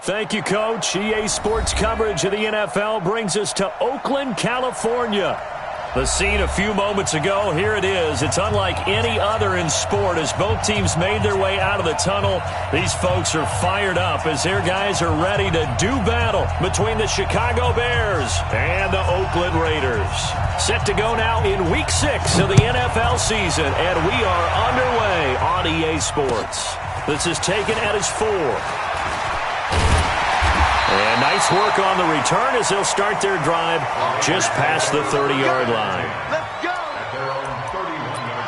Thank you, Coach. EA Sports coverage of the NFL brings us to Oakland, California. The scene a few moments ago, here it is. It's unlike any other in sport as both teams made their way out of the tunnel. These folks are fired up as their guys are ready to do battle between the Chicago Bears and the Oakland Raiders. Set to go now in Week 6 of the NFL season, and we are underway on EA Sports. This is taken at his 4. And nice work on the return as they'll start their drive just past the 30-yard line. Let's go! At their own 31-yard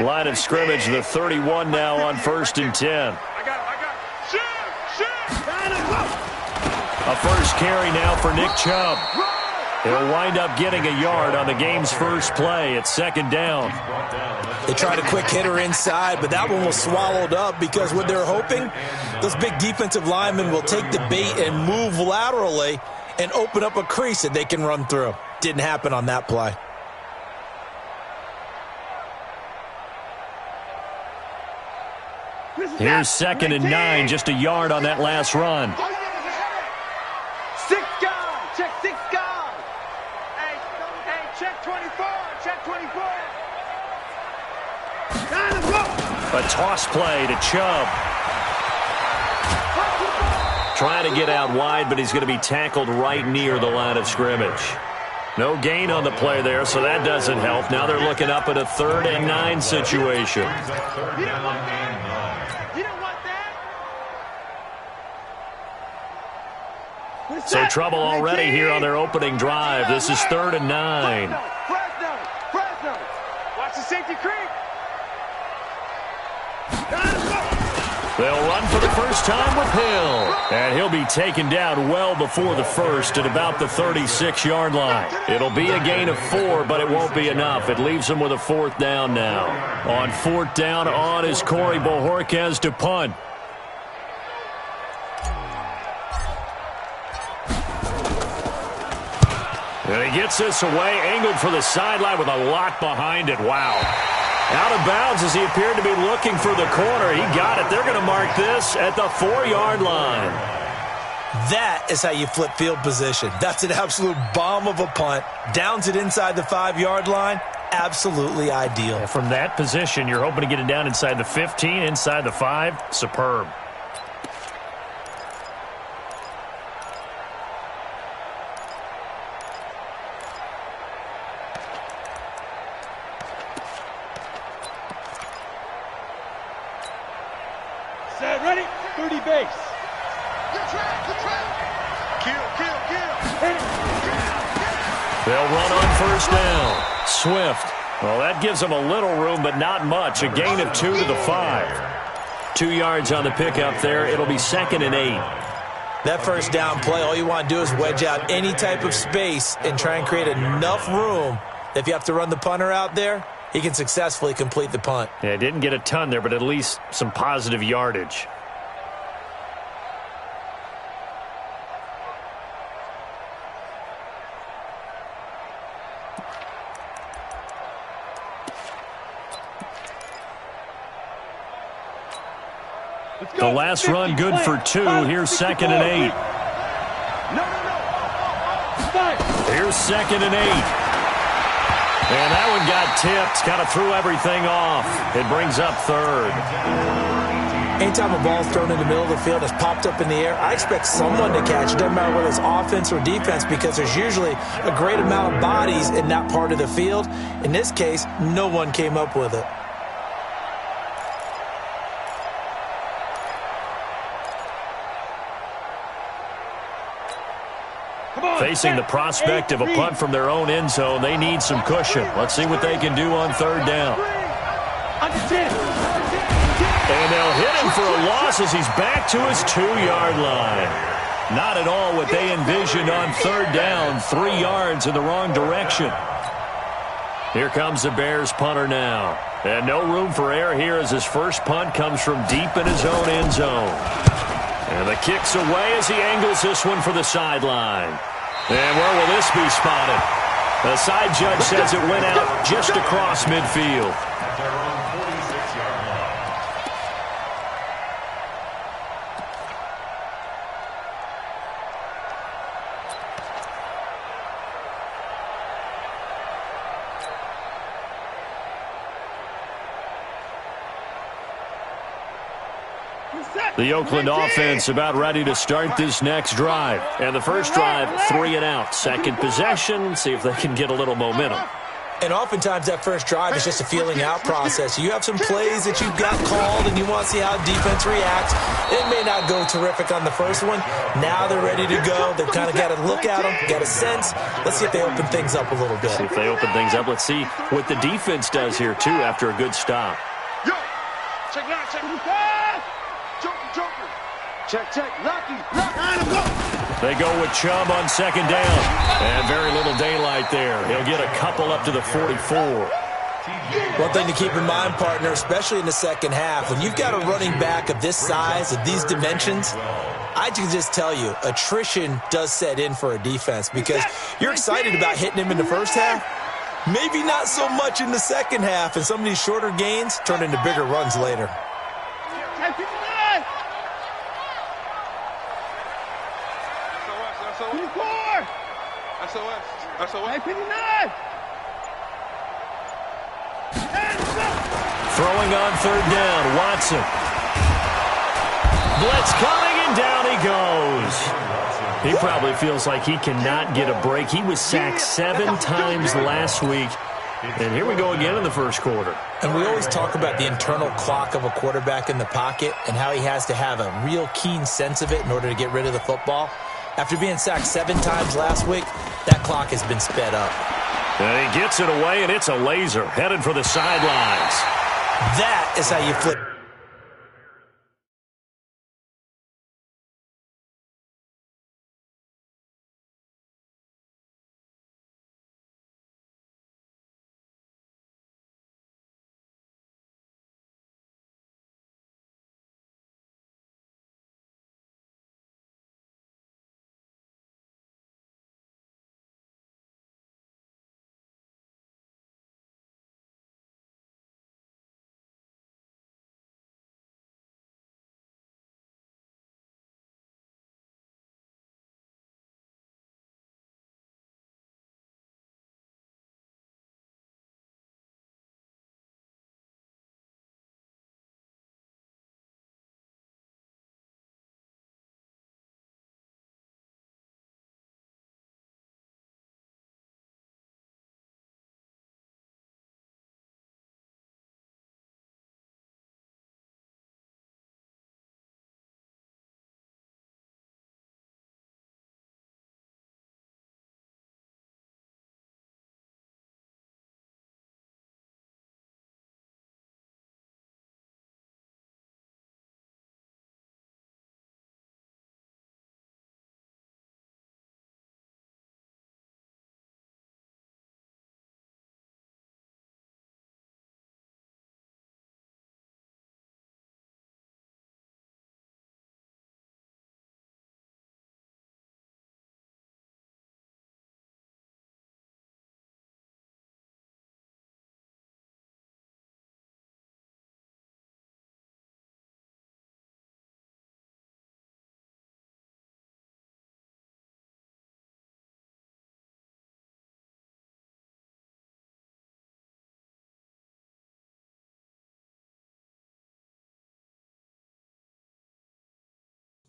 line. Line of scrimmage, the 31 now on 1st and 10. A first carry now for Nick Chubb. He'll wind up getting a yard on the game's first play at 2nd down. They tried a quick hitter inside, but that one was swallowed up because what they're hoping, those big defensive linemen will take the bait and move laterally and open up a crease that they can run through. Didn't happen on that play. Here's 2nd and 9, just a yard on that last run. 6 guys, check 6 guys. Hey, check 24, check 24. A toss play to Chubb. Trying to get out wide, but he's going to be tackled right near the line of scrimmage. No gain on the play there, so that doesn't help. Now they're looking up at a 3rd and 9 situation. So trouble already here on their opening drive. This is 3rd and 9. Fresno. Watch the safety creep. They'll run for the first time with Hill. And he'll be taken down well before the first at about the 36-yard line. It'll be a gain of 4, but it won't be enough. It leaves them with a 4th down now. On 4th down, on is Corey Bojorquez to punt. And he gets this away, angled for the sideline with a lot behind it. Wow. Out of bounds as he appeared to be looking for the corner. He got it. They're going to mark this at the 4-yard line. That is how you flip field position. That's an absolute bomb of a punt. Downs it inside the 5-yard line. Absolutely ideal. And from that position, you're hoping to get it down inside the 15, inside the 5. Superb. Ready? 30 base. Good track. Kill. They'll run on 1st down. Swift. Well, that gives them a little room, but not much. A gain of 2 to the 5. 2 yards on the pickup there. It'll be 2nd and 8. That first down play, all you want to do is wedge out any type of space and try and create enough room. If you have to run the punter out there, he can successfully complete the punt. Yeah, didn't get a ton there, but at least some positive yardage. The last run good for 2. Here's 2nd and 8. No. Here's 2nd and 8. And that one got tipped. Kind of threw everything off. It brings up 3rd. Anytime a ball's thrown in the middle of the field, it's popped up in the air, I expect someone to catch it. Doesn't matter whether it's offense or defense, because there's usually a great amount of bodies in that part of the field. In this case, no one came up with it. Facing the prospect of a punt from their own end zone, they need some cushion. Let's see what they can do on 3rd down. And they'll hit him for a loss as he's back to his 2-yard line. Not at all what they envisioned on 3rd down. 3 yards in the wrong direction. Here comes the Bears punter now. And no room for error here as his first punt comes from deep in his own end zone. And the kick's away as he angles this one for the sideline. And where will this be spotted? The side judge says it went out just across midfield. At their own 46-yard line. The Oakland offense about ready to start this next drive. And the first drive, 3 and out. Second possession, see if they can get a little momentum. And oftentimes that first drive is just a feeling out process. You have some plays that you've got called and you want to see how defense reacts. It may not go terrific on the first one. Now they're ready to go. They've kind of got to look at them, got a sense. Let's see if they open things up a little bit. See if they open things up. Let's see what the defense does here, too, after a good stop. Yo, check it out, check it out. Joker. Check. Lucky. They go with Chubb on second down. And very little daylight there. He'll get a couple up to the 44. One thing to keep in mind, partner, especially in the second half, when you've got a running back of this size, of these dimensions, I can just tell you, attrition does set in for a defense because you're excited about hitting him in the first half. Maybe not so much in the second half, and some of these shorter gains turn into bigger runs later. Throwing on third down, Watson. Blitz coming, and down he goes. He probably feels like he cannot get a break. He was sacked 7 times last week. And here we go again in the first quarter. And we always talk about the internal clock of a quarterback in the pocket and how he has to have a real keen sense of it in order to get rid of the football. After being sacked 7 times last week, that clock has been sped up. And he gets it away, and it's a laser headed for the sidelines. That is how you flip.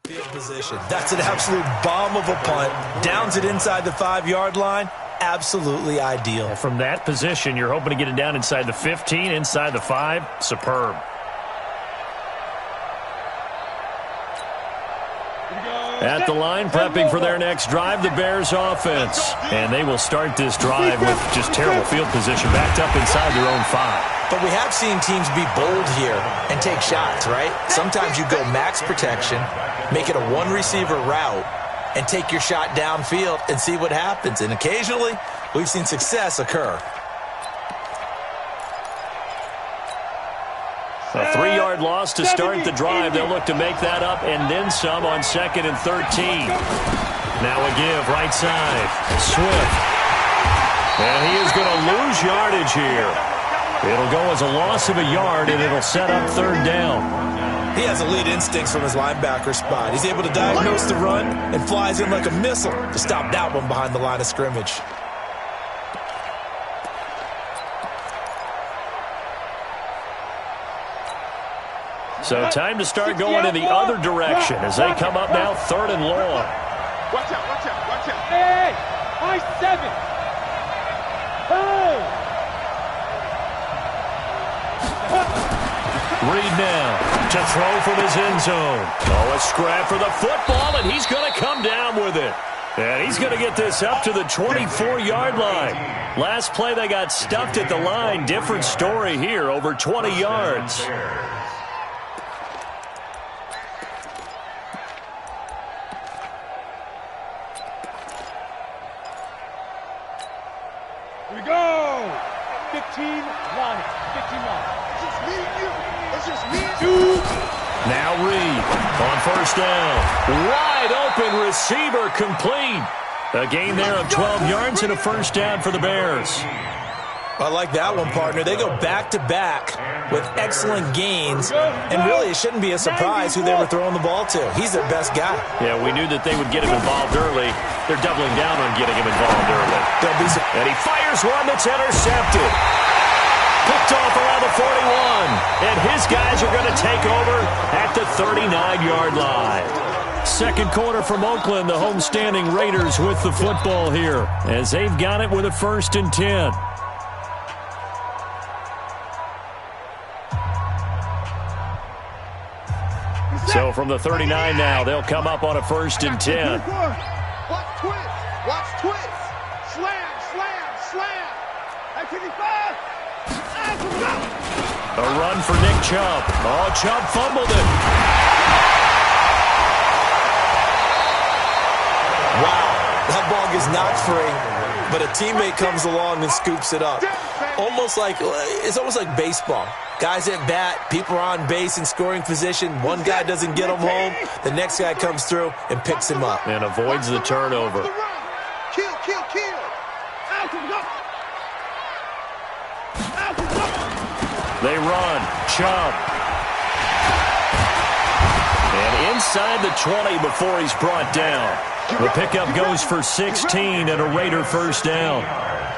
Field position. That's an absolute bomb of a punt. Downs it inside the 5-yard line. Absolutely ideal. From that position, you're hoping to get it down inside the 15, inside the 5. Superb. At the line, prepping for their next drive, the Bears offense. And they will start this drive with just terrible field position, backed up inside their own 5. But we have seen teams be bold here and take shots, right? Sometimes you go max protection, make it a one-receiver route, and take your shot downfield and see what happens. And occasionally, we've seen success occur. A 3-yard loss to start the drive. They'll look to make that up and then some on 2nd and 13. Now a give right side. Swift. And he is going to lose yardage here. It'll go as a loss of a yard, and it'll set up 3rd down. He has elite instincts from his linebacker spot. He's able to diagnose the run and flies in like a missile to stop that one behind the line of scrimmage. So time to start going in the other direction as they come up now 3rd and long. Watch out, watch out, watch out. Hey, I 7. Oh! Reed now to throw from his end zone. Oh, a scrap for the football, and he's going to come down with it. And he's going to get this up to the 24-yard line. Last play, they got stuffed at the line. Different story here, over 20 yards. Here we go! 15 line. 15 line. It's just me and you. It's just me and you. Now Reed on 1st down. Wide open receiver complete. A gain there of 12 yards and a 1st down for the Bears. I like that one, partner. They go back-to-back with excellent gains, and really it shouldn't be a surprise who they were throwing the ball to. He's their best guy. Yeah, we knew that they would get him involved early. They're doubling down on getting him involved early. And he fires one that's intercepted. Picked off around the 41, and his guys are going to take over at the 39-yard line. Second quarter from Oakland, the homestanding Raiders with the football here as they've got it with a 1st and 10. So from the 39 now, they'll come up on a 1st and 10. Watch twist. Watch twist. Slam, slam, slam. At 55. A run for Nick Chubb. Oh, Chubb fumbled it. Wow, that ball gets knocked free, but a teammate comes along and scoops it up. It's almost like baseball. Guys at bat, people are on base in scoring position. One guy doesn't get him home. The next guy comes through and picks him up. And avoids the turnover. Kill, kill, kill. Out and go. Out and go. They run. Chubb. And inside the 20 before he's brought down. The pickup goes for 16 and a Raider 1st down.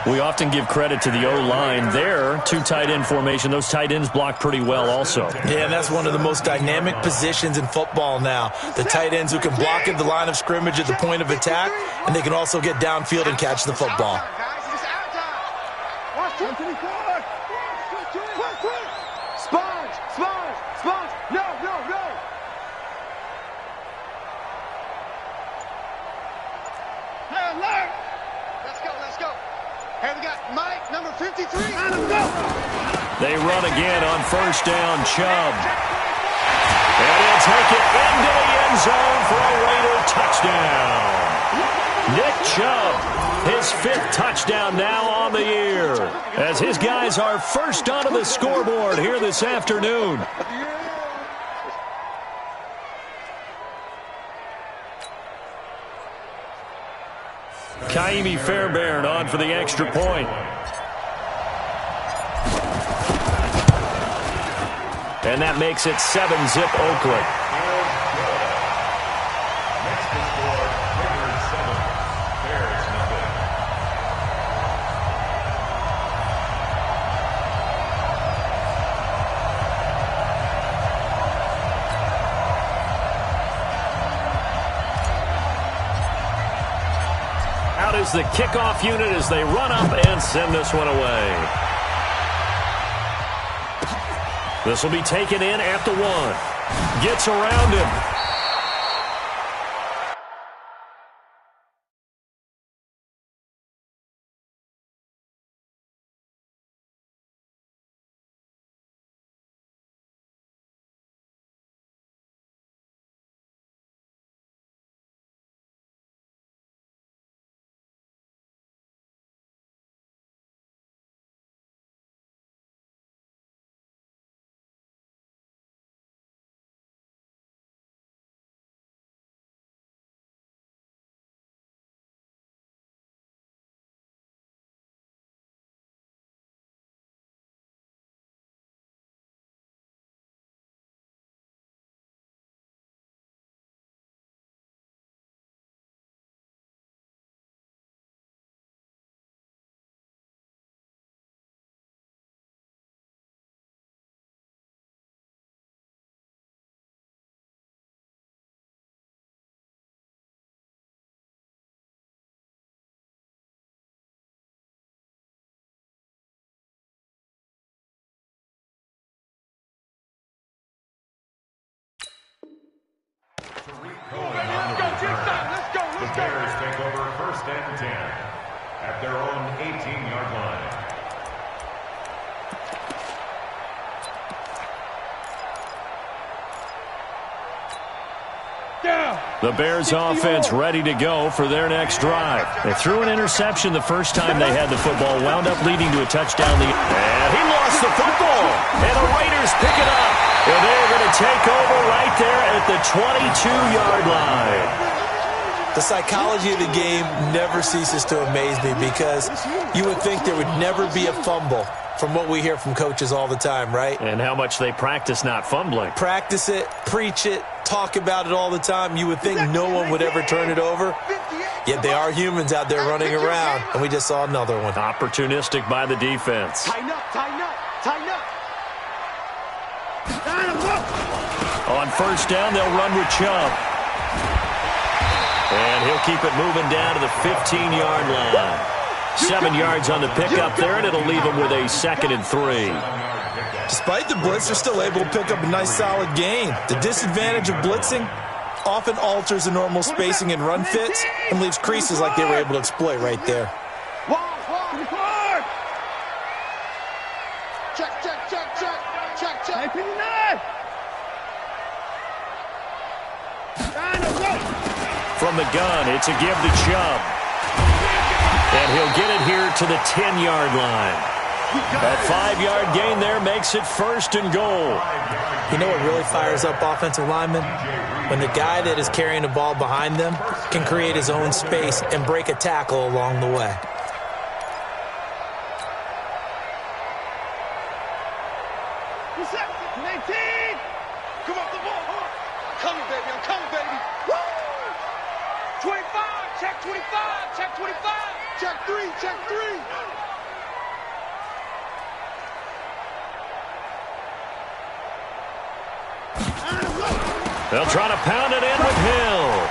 We often give credit to the O-line there. 2 tight end formation. Those tight ends block pretty well also. Yeah, and that's one of the most dynamic positions in football now. The tight ends who can block at the line of scrimmage at the point of attack, and they can also get downfield and catch the football. Sponge, sponge, sponge. No, no, no. Hey, alert. Let's go, let's go. Hey, we got Mike, number 53. Let's go. They run again on 1st down, Chubb. And he'll take it into the end zone for a Raider touchdown. Nick Chubb, his 5th touchdown now on the year, as his guys are first onto the scoreboard here this afternoon. Kaimi Fairbairn on for the extra point. And that makes it 7-zip Oakland. Next to score, Raiders 7, Bears nothing. Out is the kickoff unit as they run up and send this one away. This will be taken in at the 1. Gets around him. and 10 at their own 18-yard line. The Bears offense ready to go for their next drive. They threw an interception the first time they had the football, wound up leading to a touchdown. And he lost the football. And the Raiders pick it up. And they're going to take over right there at the 22-yard line. The psychology of the game never ceases to amaze me because you would think there would never be a fumble from what we hear from coaches all the time, right? And how much they practice not fumbling. Practice it, preach it, talk about it all the time. You would think no one would ever turn it over. Yet they are humans out there running around, and we just saw another one. Opportunistic by the defense. Tighten up, tighten up, tighten up. On first down, they'll run with Chubb. And he'll keep it moving down to the 15-yard line. 7 yards on the pickup there, and it'll leave him with a 2nd and 3. Despite the blitz, they're still able to pick up a nice, solid gain. The disadvantage of blitzing often alters the normal spacing and run fits and leaves creases like they were able to exploit right there. Check, check, check, check, check, check. From the gun, it's a give to Chubb. And he'll get it here to the 10-yard line. A 5-yard gain there makes it 1st and goal. You know what really fires up offensive linemen? When the guy that is carrying the ball behind them can create his own space and break a tackle along the way. Come off the ball. Coming, baby. I'm coming, baby. Woo! 25. Check 25. Check 25. Check 3. Check 3. They'll try to pound it in with Hill.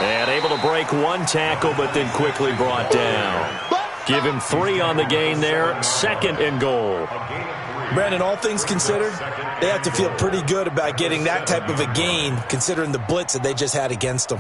And able to break one tackle, but then quickly brought down. Give him 3 on the gain there. 2nd and goal. Brandon, all things considered, they have to feel pretty good about getting that type of a gain, considering the blitz that they just had against them.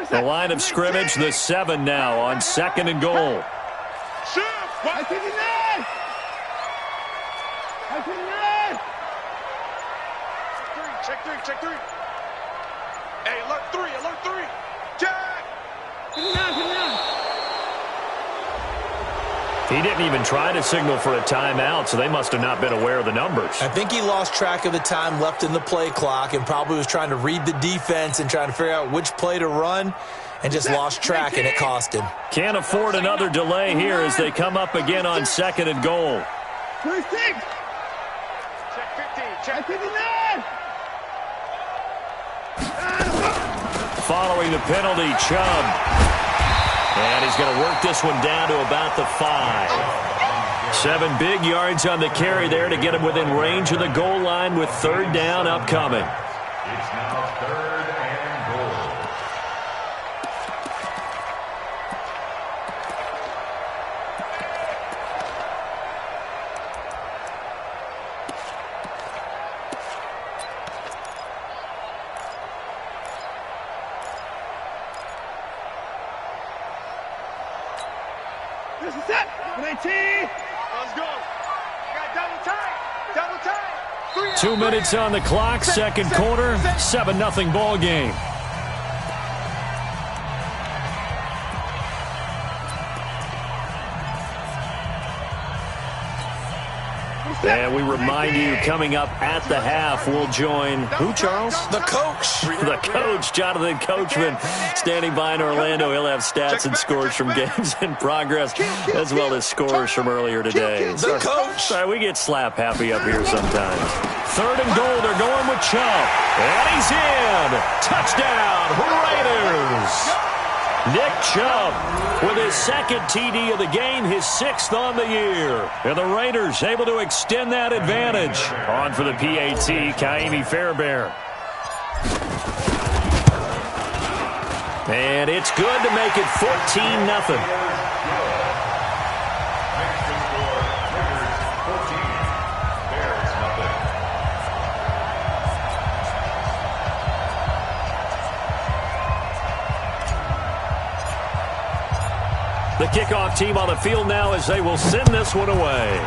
The line of scrimmage, the 7 now on 2nd and goal. Check 3, check 3. Hey, alert 3, alert 3. Check. He didn't even try to signal for a timeout, so they must have not been aware of the numbers. I think he lost track of the time left in the play clock and probably was trying to read the defense and trying to figure out which play to run and just lost track, and it cost him. Can't afford another delay here as they come up again on 2nd and goal. Check 15, check 59. Following the penalty, Chubb. And he's going to work this one down to about the 5. 7 big yards on the carry there to get him within range of the goal line with 3rd down upcoming. It's now 3rd and goal. This is it. 19. Let's go. Got double time. Double time. 2 minutes on the clock, 2nd quarter, 7-0 ball game. And we remind you, coming up at the half, we'll join who, Charles? The coach. The coach, Jonathan Coachman, standing by in Orlando. He'll have stats and scores from games in progress, as well as scores from earlier today. The coach. Sorry, we get slap happy up here sometimes. 3rd and goal, they're going with Chubb. And he's in. Touchdown, Raiders. Nick Chubb with his 2nd TD of the game, his 6th on the year. And the Raiders able to extend that advantage. On for the PAT, Kaimi Fairbairn. And it's good to make it 14-0. The kickoff team on the field now as they will send this one away.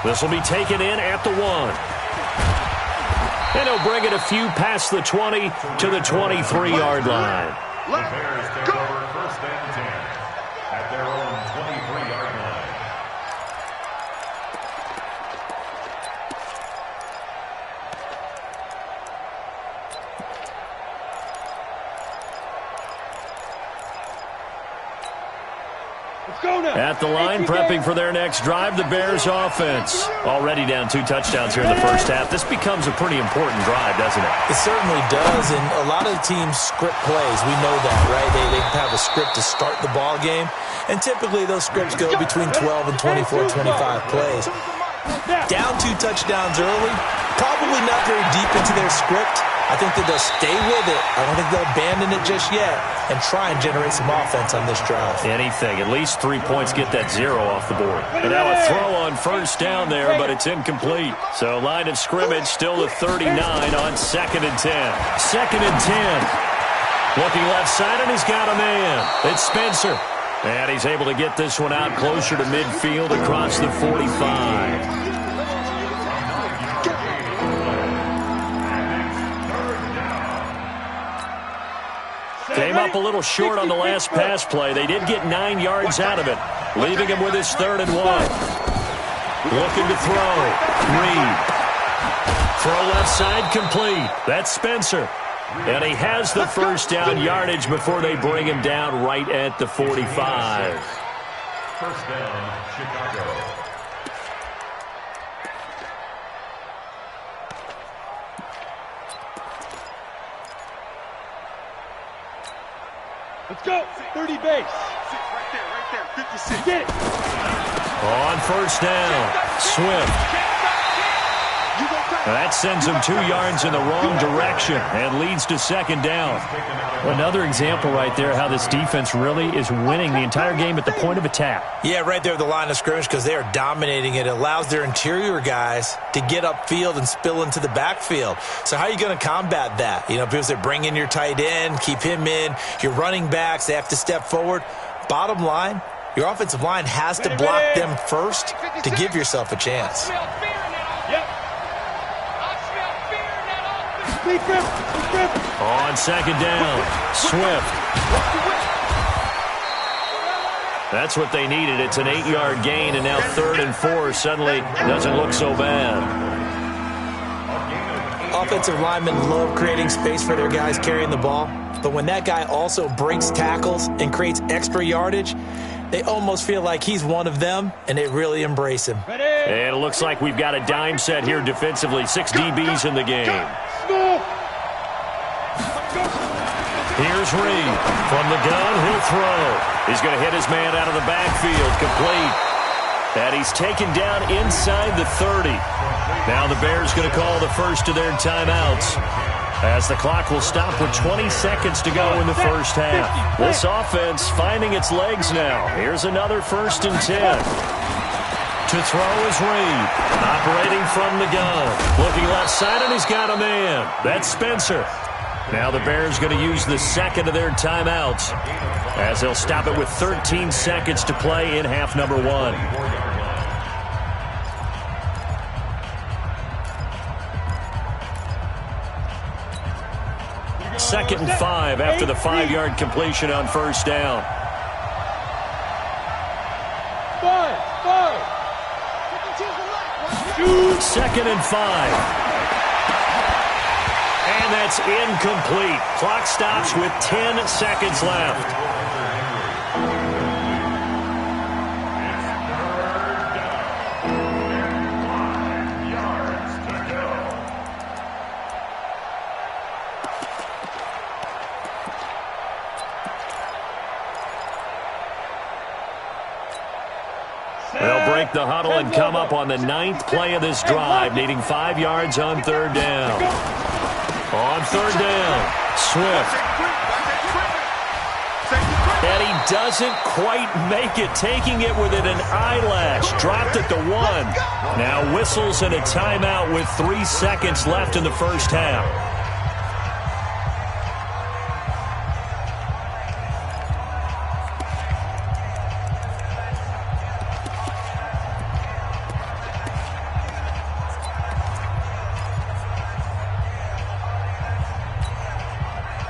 This will be taken in at the 1. And he'll bring it a few past the 20 to the 23-yard line. The Bears take over first and 10 at their own 23-yard line. At the line, prepping for their next drive, the Bears offense. Already down 2 touchdowns here in the first half. This becomes a pretty important drive, doesn't it? It certainly does, and a lot of the teams script plays. We know that, right? They have a script to start the ball game, and typically those scripts go between 12 and 24, 25 plays. Down 2 touchdowns early, probably not very deep into their script. I think that they'll stay with it. I don't think they'll abandon it just yet and try and generate some offense on this drive. Anything. At least 3 points, get that 0 off the board. And now a throw on first down there, but it's incomplete. So line of scrimmage still to 39 on 2nd and 10. 2nd and 10. Looking left side, and he's got a man. It's Spencer. And he's able to get this one out closer to midfield across the 45. Came up a little short on the last pass play. They did get 9 yards out of it, leaving him with his 3rd and 1. Looking to throw. Reed. Throw left side complete. That's Spencer. And he has the first down yardage before they bring him down right at the 45. First down, Chicago. Let's go. 30 base. Right there. 56. Get it. On first down, Swift. That sends him 2 yards in the wrong direction and leads to 2nd down. Another example right there how this defense really is winning the entire game at the point of attack. Yeah, right there at the line of scrimmage because they are dominating it. It allows their interior guys to get upfield and spill into the backfield. So how are you going to combat that? You know, because they bring in your tight end, keep him in. Your running backs, they have to step forward. Bottom line, your offensive line has to block them first to give yourself a chance. On 2nd down, Swift. That's what they needed. It's an 8-yard gain, and now 3rd and 4 suddenly doesn't look so bad. Offensive linemen love creating space for their guys carrying the ball, but when that guy also breaks tackles and creates extra yardage, they almost feel like he's one of them, and they really embrace him. And it looks like we've got a dime set here defensively. 6 DBs in the game. Here's Reed. From the gun, he'll throw. He's going to hit his man out of the backfield. Complete. And he's taken down inside the 30. Now the Bears going to call the first of their timeouts, as the clock will stop with 20 seconds to go in the first half. This offense finding its legs now. Here's another 1st and 10. To throw is Reed. Operating from the gun. Looking left side, and he's got a man. That's Spencer. Now the Bears going to use the 2nd of their timeouts, as they'll stop it with 13 seconds to play in half number 1. Second and 5 after the 5-yard completion on first down. 2nd and 5. And that's incomplete. Clock stops with 10 seconds left. They'll break the huddle and come up on the 9th play of this drive, needing 5 yards on 3rd down. On third down, Swift. And he doesn't quite make it, taking it within an eyelash. Dropped at the 1. Now whistles and a timeout with 3 seconds left in the first half.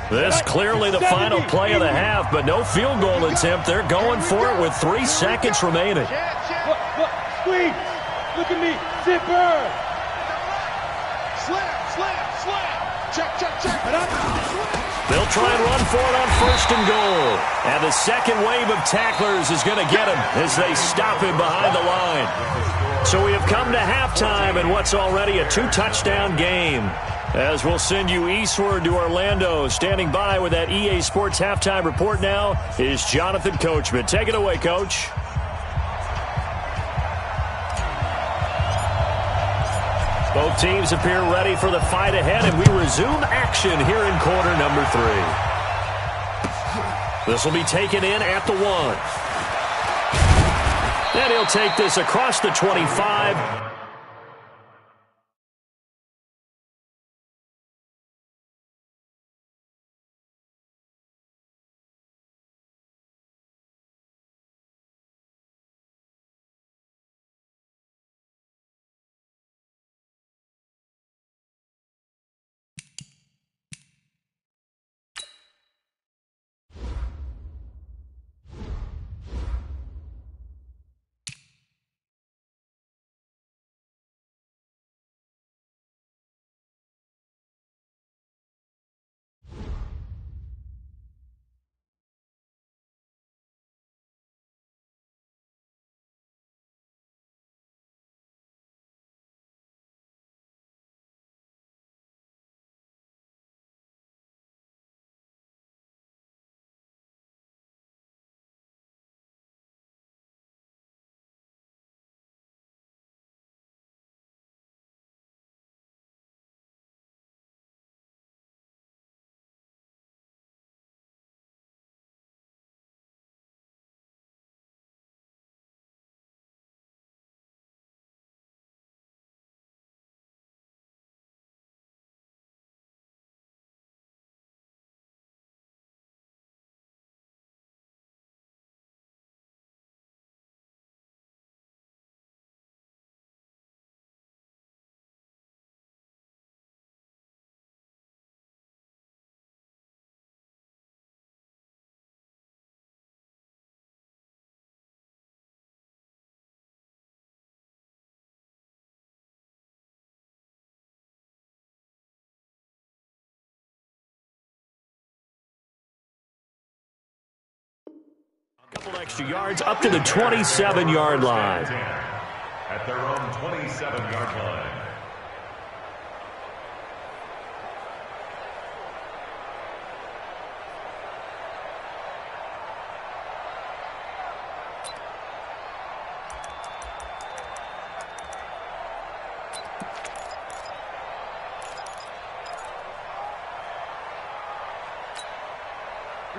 This clearly the final play of the half, but no field goal attempt. They're going for it with 3 seconds remaining. Look, squeeze. Look at me. Zipper. Slam. Check. They'll try and run for it on first and goal. And the second wave of tacklers is going to get him as they stop him behind the line. So we have come to halftime in what's already a 2-touchdown game. As we'll send you eastward to Orlando. Standing by with that EA Sports halftime report now is Jonathan Coachman. Take it away, Coach. Both teams appear ready for the fight ahead, and we resume action here in quarter number 3. This will be taken in at the 1. And he'll take this across the 25. Couple extra yards up to the 27-yard line. At their own 27-yard line.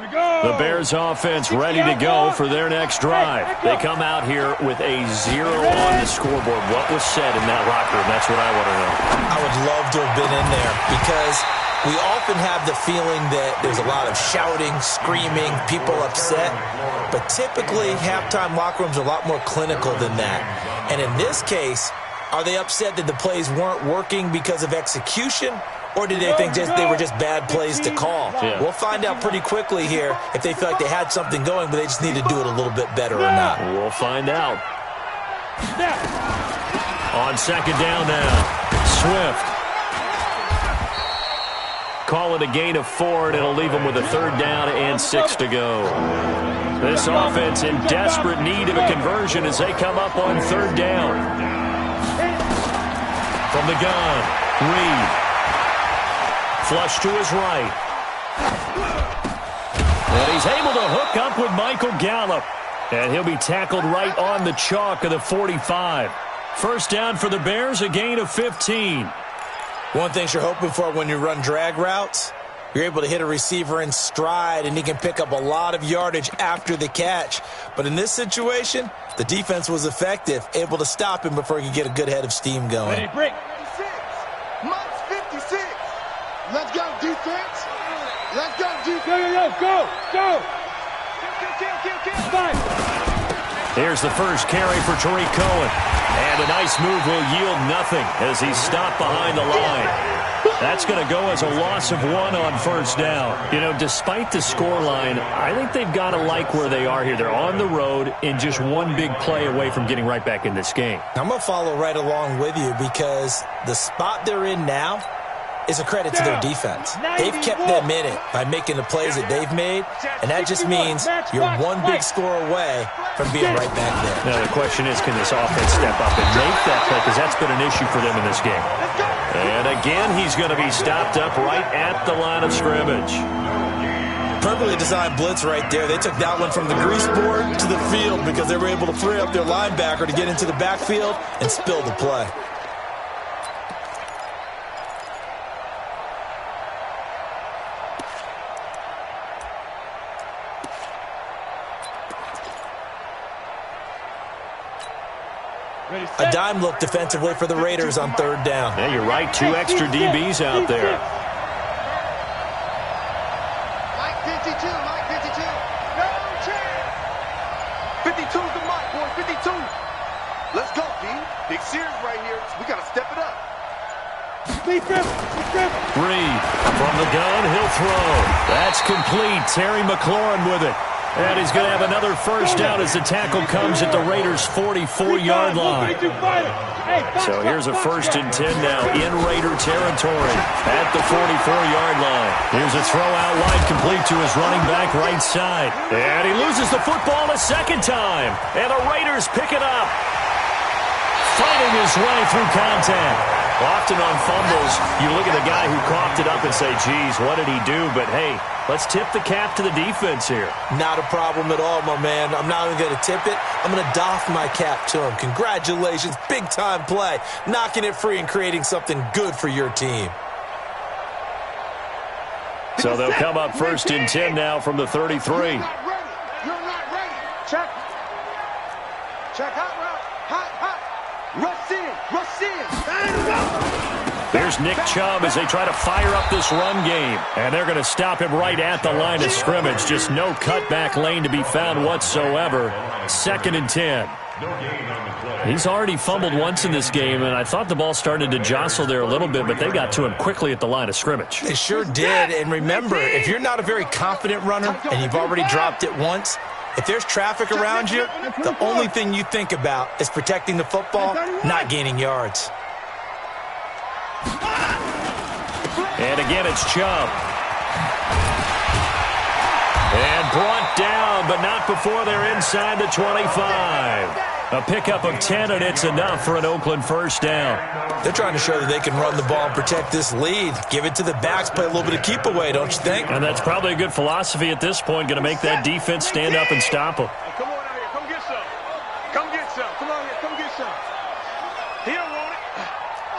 The Bears offense ready to go for their next drive. They come out here with a 0 on the scoreboard. What was said in that locker room? That's what I want to know. I would love to have been in there because we often have the feeling that there's a lot of shouting, screaming, people upset. But typically, halftime locker rooms are a lot more clinical than that. And in this case, are they upset that the plays weren't working because of execution? Or did they think they were just bad plays to call? Yeah. We'll find out pretty quickly here if they feel like they had something going, but they just need to do it a little bit better or not. We'll find out. On second down now, Swift. Call it a gain of 4, and it'll leave them with a third down and 6 to go. This offense in desperate need of a conversion as they come up on third down. From the gun, Reed. Flush to his right. And he's able to hook up with Michael Gallup. And he'll be tackled right on the chalk of the 45. First down for the Bears, a gain of 15. One thing you're hoping for when you run drag routes, you're able to hit a receiver in stride, and he can pick up a lot of yardage after the catch. But in this situation, the defense was effective, able to stop him before he could get a good head of steam going. Ready, break. 56. Mike's 56. Let's go, defense. Let's go, defense. Go. Kill. 5. Here's the first carry for Tariq Cohen. And a nice move will yield nothing as he's stopped behind the line. That's going to go as a loss of 1 on first down. You know, despite the scoreline, I think they've got to like where they are here. They're on the road and just one big play away from getting right back in this game. I'm going to follow right along with you because the spot they're in now is a credit to their defense. They've kept them in it by making the plays that they've made, and that just means you're one big score away from being right back there. Now the question is, can this offense step up and make that play, because that's been an issue for them in this game. And again, he's going to be stopped up right at the line of scrimmage. Perfectly designed blitz right there. They took that one from the grease board to the field because they were able to free up their linebacker to get into the backfield and spill the play. A dime look defensively for the Raiders on third down. Yeah, you're right. 2 extra DBs out there. Mike 52. No chance. 52's the mark, boy. 52. Let's go, D. Big series right here. We got to step it up. Reed from the gun. He'll throw. That's complete. Terry McLaurin with it. And he's going to have another first down as the tackle comes at the Raiders' 44-yard line. So here's a 1st and 10 now in Raider territory at the 44-yard line. Here's a throw out wide complete to his running back right side. And he loses the football a second time. And the Raiders pick it up. Fighting his way through contact. Often on fumbles, you look at the guy who coughed it up and say, geez, what did he do? But, hey, let's tip the cap to the defense here. Not a problem at all, my man. I'm not even going to tip it. I'm going to doff my cap to him. Congratulations. Big-time play. Knocking it free and creating something good for your team. So they'll come up 1st and 10 now from the 33. You're not ready. Check hot route. Hot. Rush in. There's Nick Chubb as they try to fire up this run game. And they're going to stop him right at the line of scrimmage. Just no cutback lane to be found whatsoever. 2nd and 10. He's already fumbled once in this game, and I thought the ball started to jostle there a little bit, but they got to him quickly at the line of scrimmage. They sure did. And remember, if you're not a very confident runner and you've already dropped it once, if there's traffic around you, the only thing you think about is protecting the football, not gaining yards. And again, it's Chubb. And brought down, but not before they're inside the 25. A pickup of 10, and it's enough for an Oakland first down. They're trying to show that they can run the ball and protect this lead. Give it to the backs, play a little bit of keep away, don't you think? And that's probably a good philosophy at this point, going to make that defense stand up and stop them. Come on out here. Come get some. Come get some. Come on here. Come get some. He don't want it.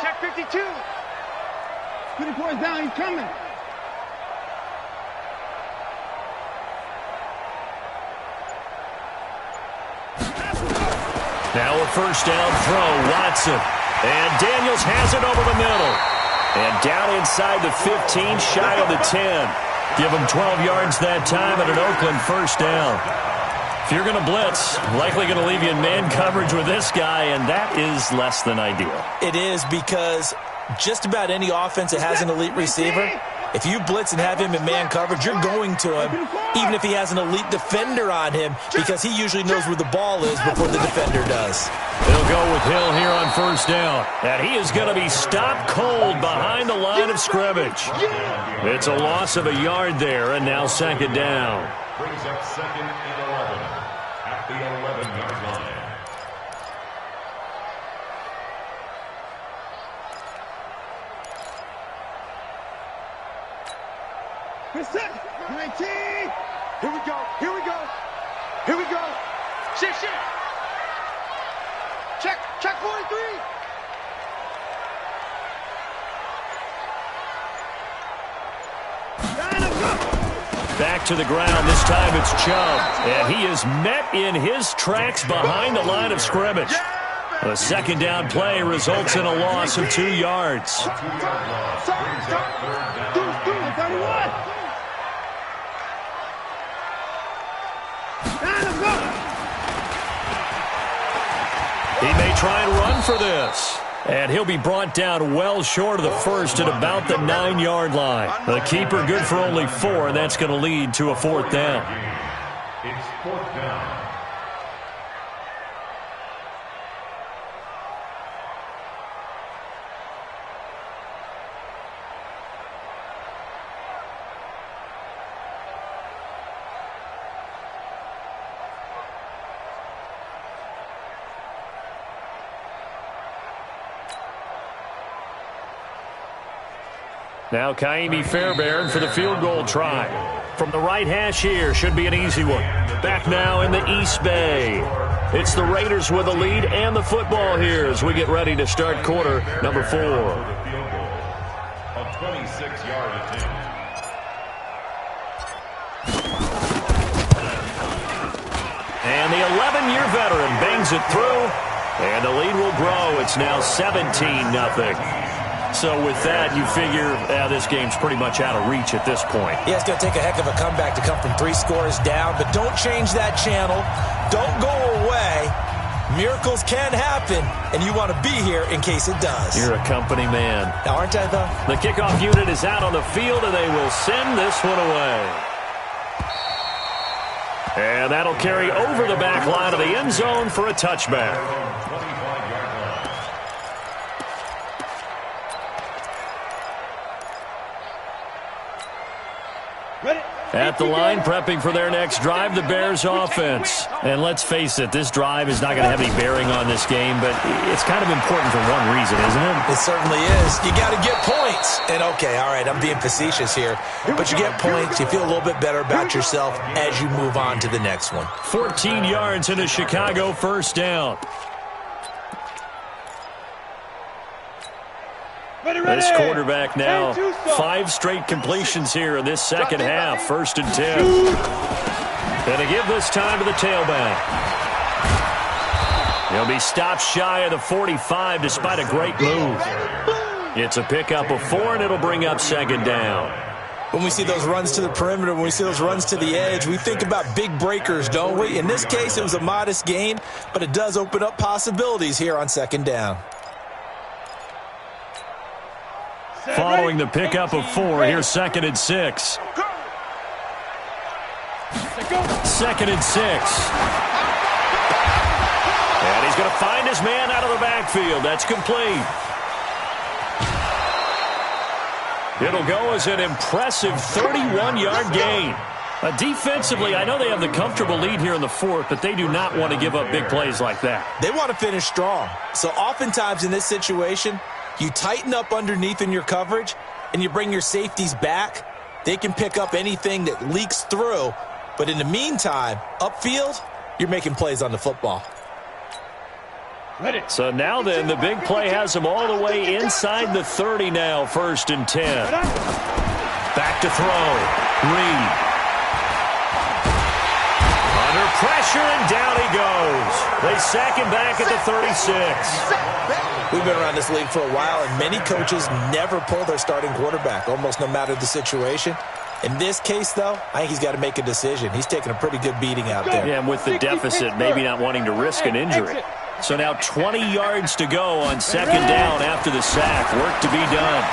Check 52. 24 is down. He's coming. Now a first down throw, Watson. And Daniels has it over the middle. And down inside the 15, shy of the 10. Give him 12 yards that time and an Oakland first down. If you're going to blitz, likely going to leave you in man coverage with this guy, and that is less than ideal. It is, because just about any offense that has an elite receiver, if you blitz and have him in man coverage, you're going to him, even if he has an elite defender on him, because he usually knows where the ball is before the defender does. They'll go with Hill here on first down. And he is going to be stopped cold behind the line of scrimmage. It's a loss of a yard there, and now 2nd down. Brings up 2nd and 11 at the 11-yard line. Set. 19. Here we go. Here we go. Here we go. Shit. Check 43. Back to the ground. This time it's Chubb. And he is met in his tracks behind the line of scrimmage. A second down play results in a loss of 2 yards. He may try and run for this. And he'll be brought down well short of the first at about the 9-yard line. The keeper good for only 4, and that's going to lead to a 4th down. It's 4th down. Now Kaimi Fairbairn for the field goal try. From the right hash here, should be an easy one. Back now in the East Bay. It's the Raiders with the lead and the football here as we get ready to start quarter number 4. A 26-yard attempt. And the 11-year veteran bangs it through, and the lead will grow. It's now 17-0. So with that, you figure this game's pretty much out of reach at this point. Yeah, it's going to take a heck of a comeback to come from 3 scores down, but don't change that channel. Don't go away. Miracles can happen, and you want to be here in case it does. You're a company man. Now, aren't I, though? The kickoff unit is out on the field, and they will send this one away. And that'll carry over the back line of the end zone for a touchback. At the line, prepping for their next drive, the Bears offense. And let's face it, this drive is not going to have any bearing on this game, but it's kind of important for one reason, isn't it? It certainly is. You got to get points. And, okay, all right, I'm being facetious here, but you get points, you feel a little bit better about yourself as you move on to the next one. 14 yards in a Chicago first down. This quarterback now, 5 straight completions here in this second half. 1st and 10. And to give this time to the tailback. He'll be stopped shy of the 45 despite a great move. It's a pickup of 4, and it'll bring up 2nd down. When we see those runs to the perimeter, when we see those runs to the edge, we think about big breakers, don't we? In this case, it was a modest gain, but it does open up possibilities here on 2nd down. Following the pickup of 4, here's 2nd and 6. 2nd and 6. And he's going to find his man out of the backfield. That's complete. It'll go as an impressive 31-yard gain. Defensively, I know they have the comfortable lead here in the 4th, but they do not want to give up big plays like that. They want to finish strong. So oftentimes in this situation, you tighten up underneath in your coverage, and you bring your safeties back. They can pick up anything that leaks through. But in the meantime, upfield, you're making plays on the football. So now then, the big play has them all the way inside the 30 now, 1st and 10. Back to throw. Reed. Under pressure, and down he goes. They sack him back at the 36. We've been around this league for a while, and many coaches never pull their starting quarterback, almost no matter the situation. In this case, though, I think he's got to make a decision. He's taking a pretty good beating out there. Yeah, and with the deficit, maybe not wanting to risk an injury. So now 20 yards to go on 2nd down after the sack. Work to be done.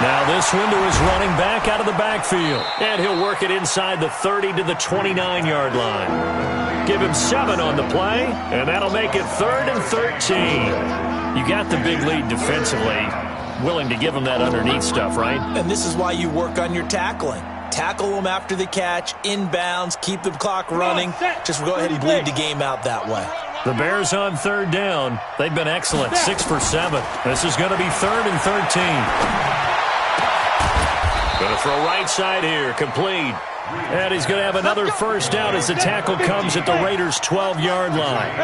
Now this window is running back out of the backfield. And he'll work it inside the 30 to the 29-yard line. Give him 7 on the play, and that'll make it 3rd and 13. You got the big lead defensively. Willing to give him that underneath stuff, right? And this is why you work on your tackling. Tackle them after the catch, inbounds, keep the clock running. Just go ahead and bleed the game out that way. The Bears on 3rd down. They've been excellent, 6 for 7. This is going to be 3rd and 13. Going to throw right side here, complete. And he's going to have another first down as the tackle comes at the Raiders' 12-yard line.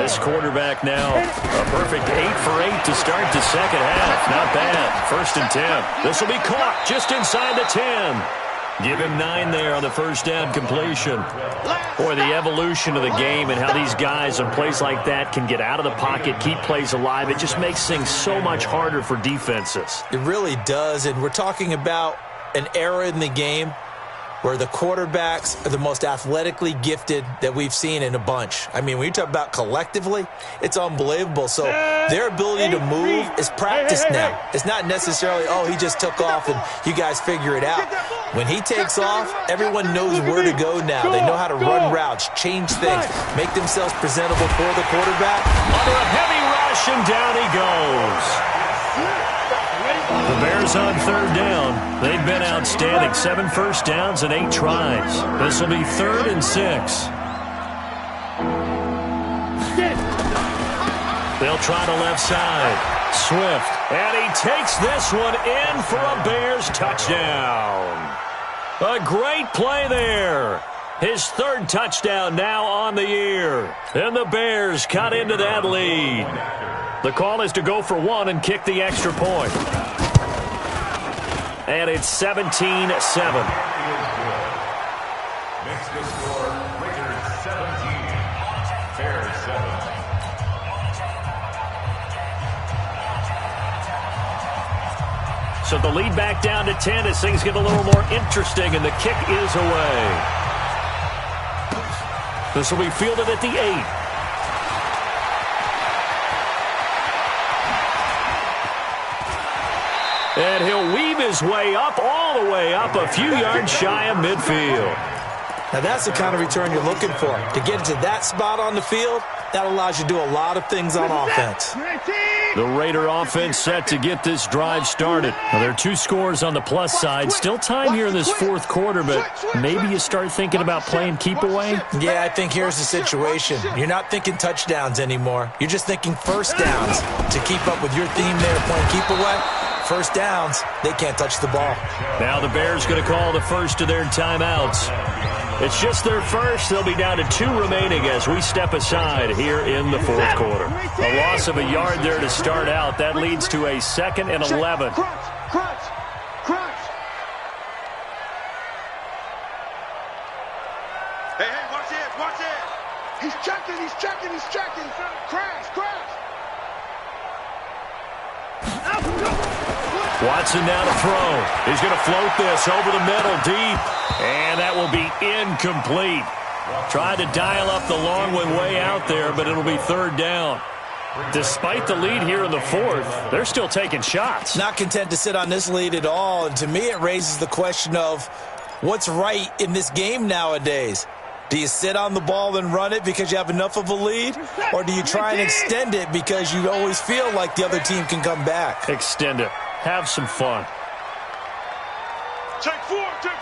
This quarterback now, a perfect 8 for 8 to start the second half. Not bad. 1st and 10. This will be caught just inside the 10. Give him 9 there on the first down completion. Boy, the evolution of the game and how these guys on plays like that can get out of the pocket, keep plays alive, it just makes things so much harder for defenses. It really does, and we're talking about an era in the game where the quarterbacks are the most athletically gifted that we've seen in a bunch. I mean, when you talk about collectively, it's unbelievable. So their ability to move is practiced now. It's not necessarily, oh, he just took off and you guys figure it out. When he takes off, everyone knows where to go now. They know how to run routes, change things, make themselves presentable for the quarterback. Under a heavy rush, and down he goes. The Bears on third down. They've been outstanding. 7 first downs and 8 tries. This will be 3rd and 6. They'll try the left side. Swift. And he takes this one in for a Bears touchdown. A great play there. His 3rd touchdown now on the year. And the Bears cut into that lead. The call is to go for 1 and kick the extra point. And it's 17-7. Makes the score Raiders 17, Bears 7. So the lead back down to 10 as things get a little more interesting, and the kick is away. This will be fielded at the 8. And he'll weave his way up, all the way up, a few yards shy of midfield. Now that's the kind of return you're looking for. To get to that spot on the field, that allows you to do a lot of things on offense. The Raider offense set to get this drive started. Now, there are 2 scores on the plus side. Still time here in this 4th quarter, but maybe you start thinking about playing keep away? Yeah, I think here's the situation. You're not thinking touchdowns anymore. You're just thinking first downs. To keep up with your theme there, playing keep away, first downs, they can't touch the ball. Now the Bears going to call the first of their timeouts. It's just their first. They'll be down to 2 remaining as we step aside here in the 4th quarter. A loss of a yard there to start out. That leads to a 2nd and 11. Crunch. Hey, watch it. He's checking. Crash. Watson now to throw. He's going to float this over the middle deep. And that will be incomplete. Tried to dial up the long one way out there, but it'll be 3rd down. Despite the lead here in the 4th, they're still taking shots. Not content to sit on this lead at all. And to me, it raises the question of what's right in this game nowadays. Do you sit on the ball and run it because you have enough of a lead? Or do you try and extend it because you always feel like the other team can come back? Extend it. Have some fun. Check 4. Jim.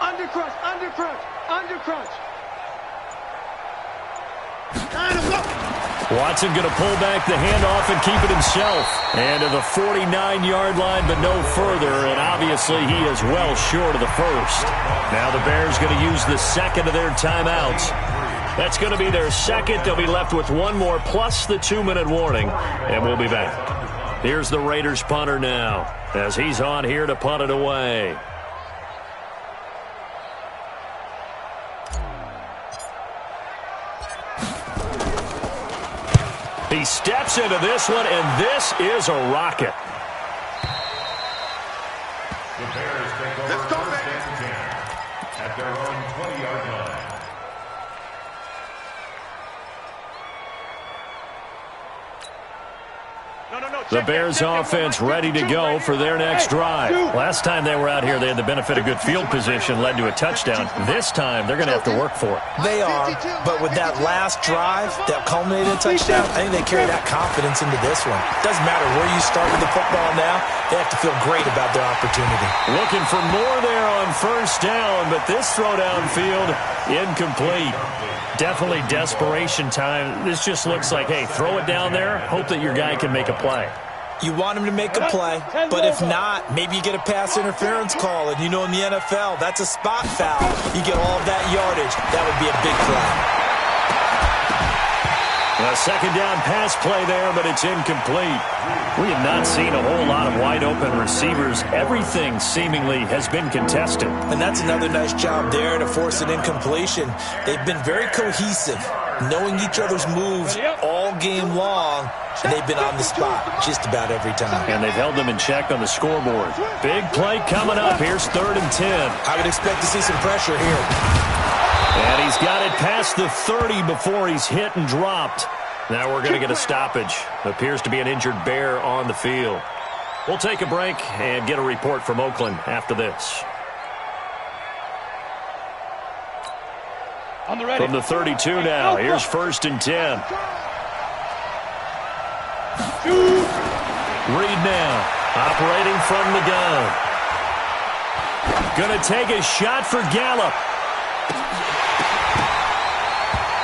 Undercrunch. Watson going to pull back the handoff and keep it himself. And to the 49-yard line, but no further. And obviously he is well short of the first. Now the Bears going to use the 2nd of their timeouts. That's going to be their 2nd. They'll be left with 1 more plus the 2-minute warning. And we'll be back. Here's the Raiders punter now as he's on here to punt it away. He steps into this one, and this is a rocket. The Bears take over first and 10 at their own 20-yard line. The Bears offense ready to go for their next drive. Last time they were out here, they had the benefit of good field position, led to a touchdown. This time, they're going to have to work for it. They are, but with that last drive that culminated in a touchdown, I think they carry that confidence into this one. Doesn't matter where you start with the football now, they have to feel great about their opportunity. Looking for more there on first down, but this throw downfield, incomplete. Definitely desperation time. This just looks like, hey, throw it down there, hope that your guy can make a play. You want him to make a play, but if not, maybe you get a pass interference call, and you know in the NFL, that's a spot foul. You get all of that yardage. That would be a big play. A second down pass play there, but it's incomplete. We have not seen a whole lot of wide-open receivers. Everything seemingly has been contested. And that's another nice job there to force an incompletion. They've been very cohesive, knowing each other's moves all game long, and they've been on the spot just about every time. And they've held them in check on the scoreboard. Big play coming up. Here's 3rd and 10. I would expect to see some pressure here. And he's got it past the 30 before he's hit and dropped. Now we're going to get a stoppage. Appears to be an injured Bear on the field. We'll take a break and get a report from Oakland after this. From the 32 now, here's 1st and 10. Reed now, operating from the gun. Going to take a shot for Gallup.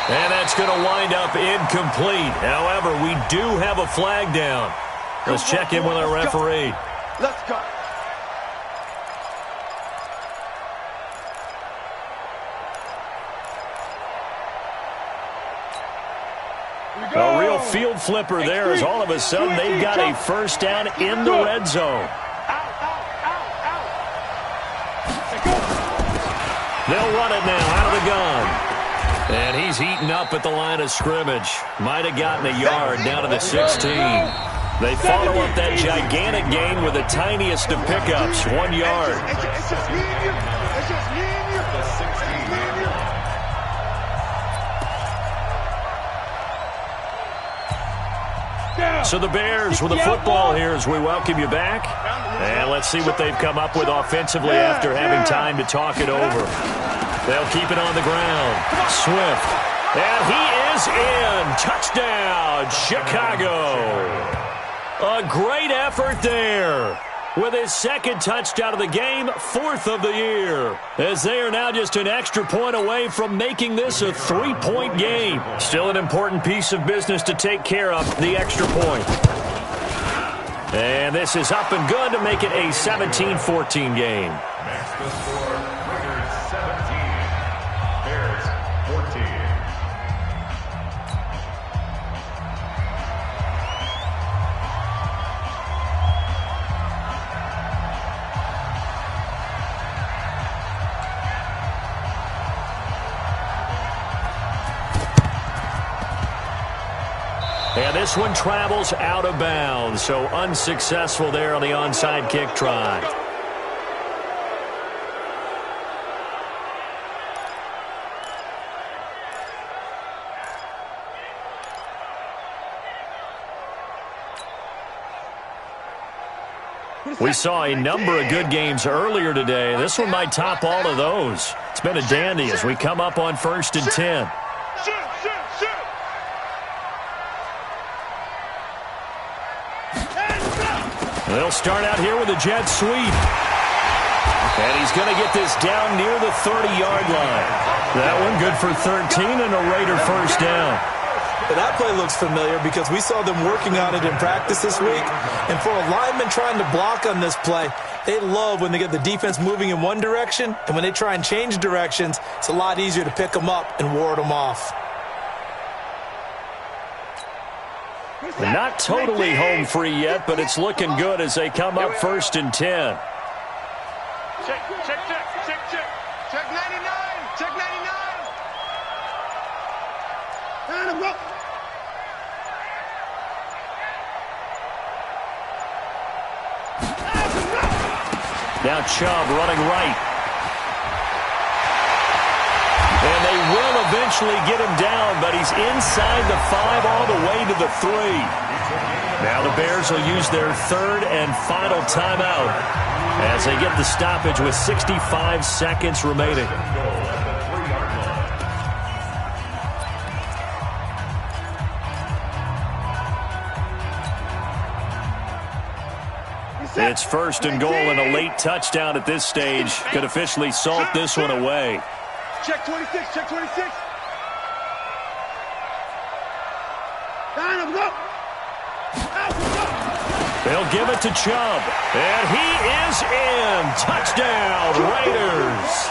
And that's going to wind up incomplete. However, we do have a flag down. Let's check in with our referee. Let's go. A real field flipper there as all of a sudden they've got a first down in the red zone. They'll run it now out of the gun. And he's eaten up at the line of scrimmage. Might have gotten a yard down to the 16. They follow up that gigantic gain with the tiniest of pickups, 1 yard. It's just me and you. It's just me and you. The 16. So the Bears with the football here as we welcome you back. And let's see what they've come up with offensively after having time to talk it over. They'll keep it on the ground. Swift. And he is in. Touchdown, Chicago. A great effort there. With his 2nd touchdown of the game, 4th of the year. As they are now just an extra point away from making this a 3-point game. Still an important piece of business to take care of, the extra point. And this is up and good to make it a 17-14 game. Match the score. Raiders 17. Bears 14. And this one travels out of bounds, so unsuccessful there on the onside kick try. We saw a number of good games earlier today. This one might top all of those. It's been a dandy as we come up on 1st and 10. They'll start out here with a jet sweep. And he's going to get this down near the 30-yard line. That one good for 13 and a Raider first down. But that play looks familiar because we saw them working on it in practice this week. And for a lineman trying to block on this play, they love when they get the defense moving in one direction. And when they try and change directions, it's a lot easier to pick them up and ward them off. Not totally home free yet, but it's looking good as they come up 1st and 10. Check 99. Check 99. And I'm up. Now Chubb running right. And they will eventually get him down, but he's inside the 5 all the way to the 3. Now the Bears will use their 3rd and final timeout as they get the stoppage with 65 seconds remaining. It's 1st and goal, and a late touchdown at this stage could officially salt this one away. Check 26, check 26. They'll give it to Chubb, and he is in. Touchdown, Raiders.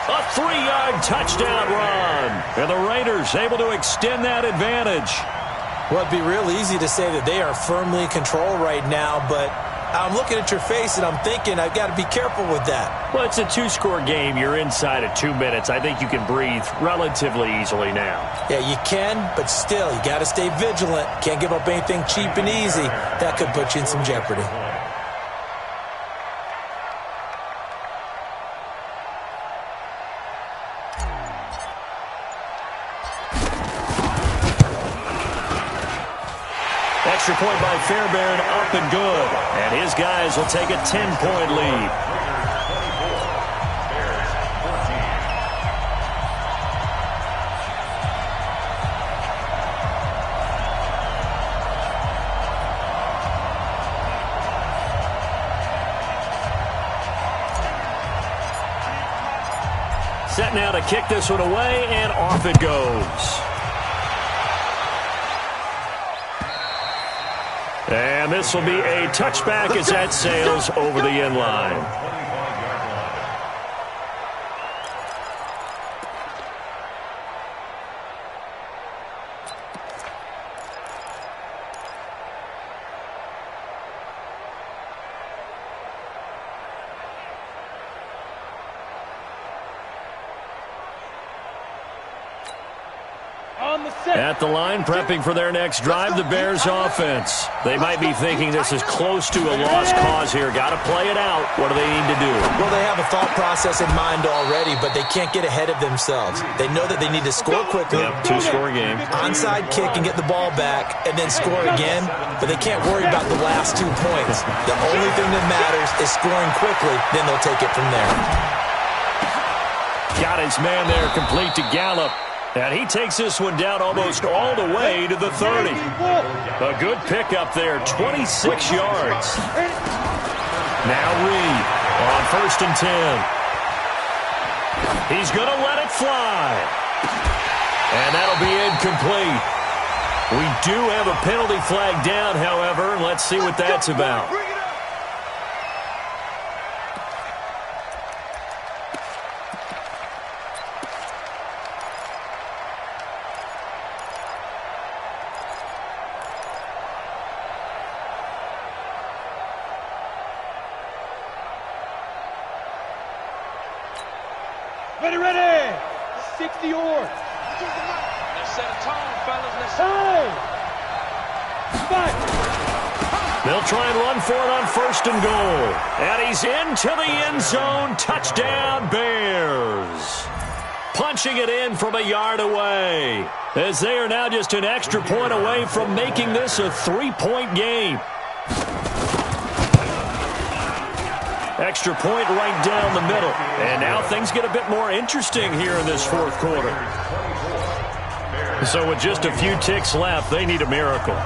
A 3-yard touchdown run. And the Raiders able to extend that advantage. Well, it'd be real easy to say that they are firmly in control right now, but I'm looking at your face and I'm thinking I've got to be careful with that. Well, it's a 2-score game. You're inside of 2 minutes. I think you can breathe relatively easily now. Yeah, you can, but still, you got to stay vigilant. Can't give up anything cheap and easy. That could put you in some jeopardy. Extra point by Fairbairn, up and good. And his guys will take a 10-point lead. Set now to kick this one away, and off it goes. And this will be a touchback as that sails over the end line. At the line, prepping for their next drive, the Bears offense. They might be thinking this is close to a lost cause here. Got to play it out. What do they need to do? Well, they have a thought process in mind already, but they can't get ahead of themselves. They know that they need to score quickly. Yep, 2-score game. Onside kick and get the ball back and then score again, but they can't worry about the last 2 points. The only thing that matters is scoring quickly, then they'll take it from there. Got his man there, complete to Gallup. And he takes this one down almost all the way to the 30. A good pickup there, 26 yards. Now Reed on 1st and 10. He's going to let it fly. And that'll be incomplete. We do have a penalty flag down, however. Let's see what that's about. Ready! 60 yards. Let's set a tone, fellas. Let's They'll try and run for it on 1st and goal. And he's into the end zone. Touchdown, Bears. Punching it in from a yard away. As they are now just an extra point away from making this a 3-point game. Extra point right down the middle. And now things get a bit more interesting here in this 4th quarter. So with just a few ticks left, they need a miracle.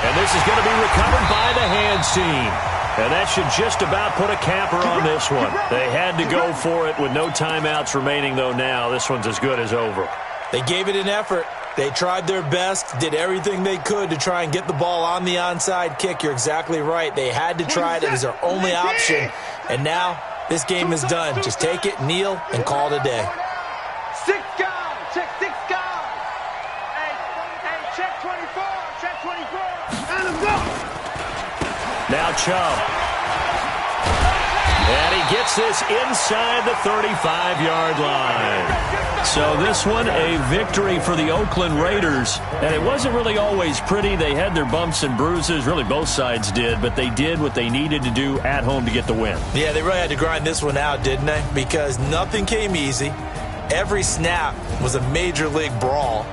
And this is going to be recovered by the hands team. And that should just about put a capper on this one. They had to go for it with no timeouts remaining, though now. This one's as good as over. They gave it an effort. They tried their best, did everything they could to try and get the ball on the onside kick. You're exactly right. They had to try it. It was their only option. And now this game is done. Just take it, kneel, and call it a day. 6 guys. Check 6 guys. Hey, check 24. Check 24. And let's go. Now Chubb. And he gets this inside the 35-yard line. So this one, a victory for the Oakland Raiders. And it wasn't really always pretty. They had their bumps and bruises. Really, both sides did. But they did what they needed to do at home to get the win. Yeah, they really had to grind this one out, didn't they? Because nothing came easy. Every snap was a major league brawl.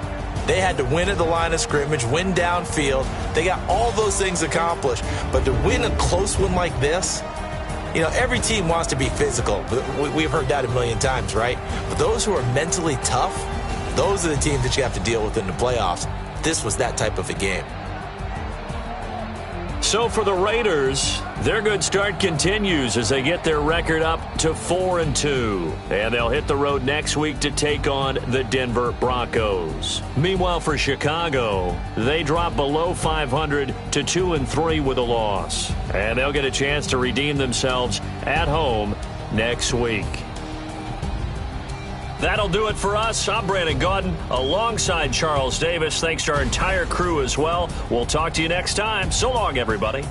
They had to win at the line of scrimmage, win downfield. They got all those things accomplished. But to win a close one like this, you know, every team wants to be physical. We've heard that a million times, right? But those who are mentally tough, those are the teams that you have to deal with in the playoffs. This was that type of a game. So for the Raiders, their good start continues as they get their record up to 4-2. And they'll hit the road next week to take on the Denver Broncos. Meanwhile, for Chicago, they drop below 500 to 2-3 with a loss. And they'll get a chance to redeem themselves at home next week. That'll do it for us. I'm Brandon Gaudin alongside Charles Davis. Thanks to our entire crew as well. We'll talk to you next time. So long, everybody.